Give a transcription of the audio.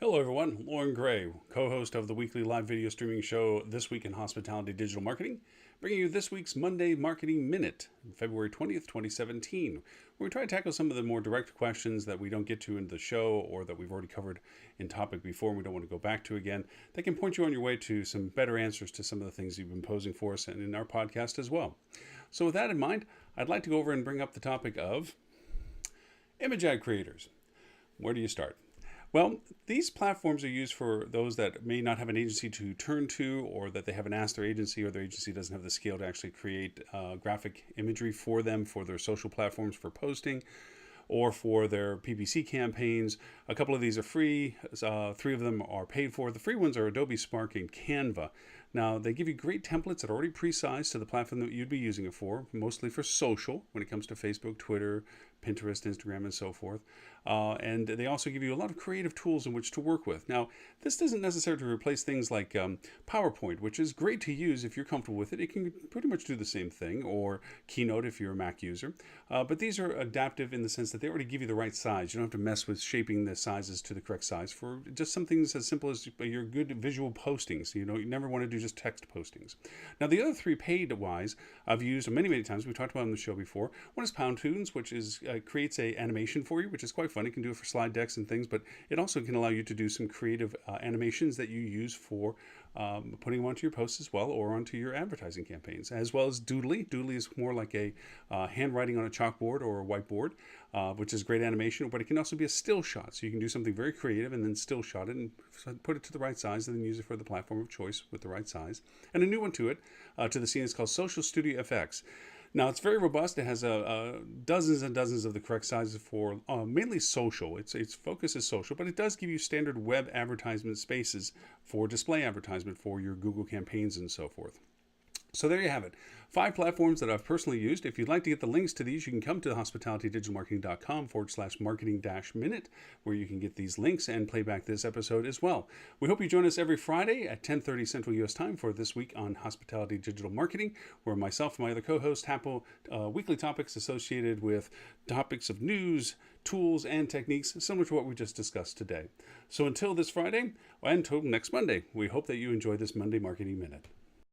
Hello, everyone. Lauren Gray, co host of the weekly live video streaming show This Week in Hospitality Digital Marketing, bringing you this week's Monday Marketing Minute, February 20th, 2017, where we try to tackle some of the more direct questions that we don't get to in the show or that we've already covered in topic before and we don't want to go back to again. That can point you on your way to some better answers to some of the things you've been posing for us and in our podcast as well. So, with that in mind, I'd like to go over and bring up the topic of image ad creators. Where do you start? Well, these platforms are used for those that may not have an agency to turn to, or that they haven't asked their agency, or their agency doesn't have the scale to actually create graphic imagery for them for their social platforms for posting, or for their PPC campaigns. A couple of these are free. 3 of them are paid for. The free ones are Adobe Spark and Canva. Now, they give you great templates that are already pre-sized to the platform that you'd be using it for, mostly for social, when it comes to Facebook, Twitter, Pinterest, Instagram, and so forth. And they also give you a lot of creative tools in which to work with. Now, this doesn't necessarily replace things like PowerPoint, which is great to use if you're comfortable with it. It can pretty much do the same thing, or Keynote if you're a Mac user. But these are adaptive in the sense that they already give you the right size. You don't have to mess with shaping the sizes to the correct size for just some things as simple as your good visual postings. You never want to do just text postings. Now, the other 3 paid-wise I've used many times. We've talked about on the show before. One is Poundtoons, which is creates a animation for you, which is quite fun. It can do it for slide decks and things, but it also can allow you to do some creative animations that you use for putting them onto your posts as well, or onto your advertising campaigns, as well as Doodly. Doodly is more like a handwriting on a chalkboard or a whiteboard, which is great animation, but it can also be a still shot. So you can do something very creative and then still shot it and put it to the right size and then use it for the platform of choice with the right size. And a new one to it, to the scene, is called Social Studio FX. Now, it's very robust. It has dozens and dozens of the correct sizes for mainly social. Its focus is social, but it does give you standard web advertisement spaces for display advertisement for your Google campaigns and so forth. So there you have it. 5 platforms that I've personally used. If you'd like to get the links to these, you can come to hospitalitydigitalmarketing.com/marketing-minute, where you can get these links and play back this episode as well. We hope you join us every Friday at 10:30 Central U.S. time for This Week on Hospitality Digital Marketing, where myself and my other co-host tackle weekly topics associated with topics of news, tools, and techniques similar to what we just discussed today. So until this Friday, and until next Monday, we hope that you enjoy this Monday Marketing Minute.